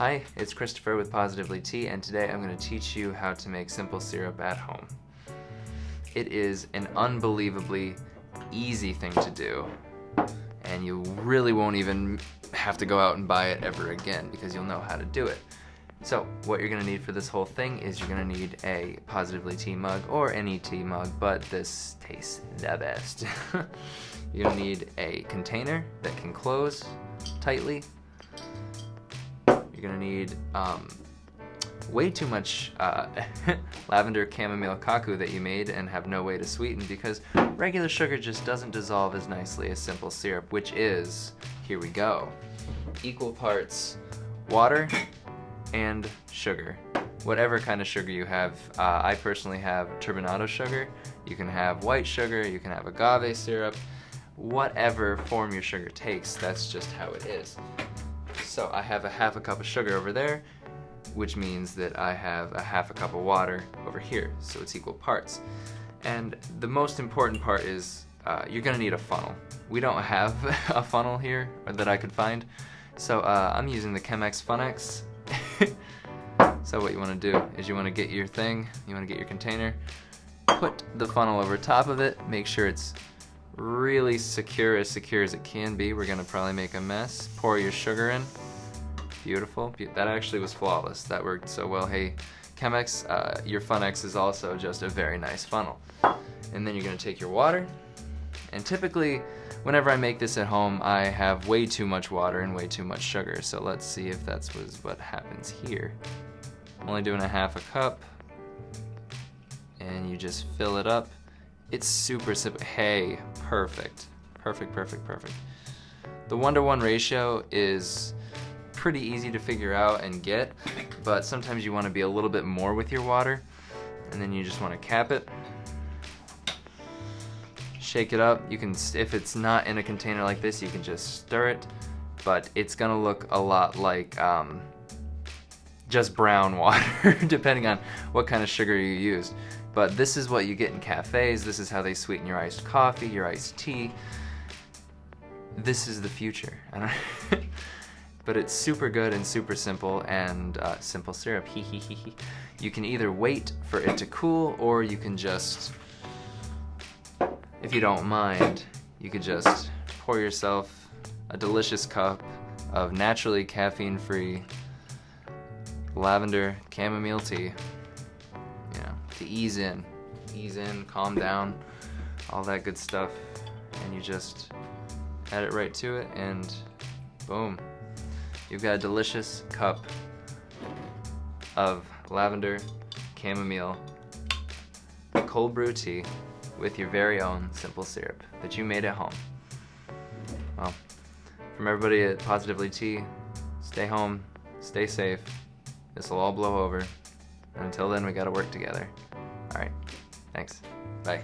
Hi, it's Christopher with Positively Tea, and today I'm going to teach you how to make simple syrup at home. It is an unbelievably easy thing to do, and you really won't even have to go out and buy it ever again because you'll know how to do it. So what you're going to need for this whole thing is you're going to need a Positively Tea mug or any tea mug, but this tastes the best. You're going to need a container that can close tightly. You're going to need way too much lavender chamomile kaku that you made and have no way to sweeten because regular sugar just doesn't dissolve as nicely as simple syrup, which is, here we go, equal parts water and sugar. Whatever kind of sugar you have. I personally have turbinado sugar. You can have white sugar, you can have agave syrup. Whatever form your sugar takes, that's just how it is. So I have a half a cup of sugar over there, which means that I have a half a cup of water over here, so it's equal parts. And the most important part is you're gonna need a funnel. We don't have a funnel here or that I could find, so I'm using the Chemex Funnex. So what you wanna do is you wanna get your thing, you wanna get your container, put the funnel over top of it, make sure it's really secure as it can be. We're gonna probably make a mess. Pour your sugar in. Beautiful. That actually was flawless. That worked so well. Hey, Chemex, your Funnex is also just a very nice funnel. And then you're gonna take your water. And typically, whenever I make this at home, I have way too much water and way too much sugar. So let's see if that's what happens here. I'm only doing a half a cup. And you just fill it up. It's super simple. Hey, perfect. Perfect. The 1-to-1 ratio is pretty easy to figure out and get, but sometimes you want to be a little bit more with your water, and then you just want to cap it. Shake it up. You can, if it's not in a container like this, you can just stir it, but it's gonna look a lot like just brown water, depending on what kind of sugar you used. But this is what you get in cafes. This is how they sweeten your iced coffee, your iced tea. This is the future. But it's super good and super simple, and simple syrup. You can either wait for it to cool, or you can just, if you don't mind, you could just pour yourself a delicious cup of naturally caffeine-free lavender chamomile tea. To ease in, calm down, all that good stuff, and you just add it right to it, and boom, you've got a delicious cup of lavender chamomile cold brew tea with your very own simple syrup that you made at home. Well, from everybody at Positively Tea, stay home, stay safe. This will all blow over. And until then, we gotta work together. All right, thanks. Bye.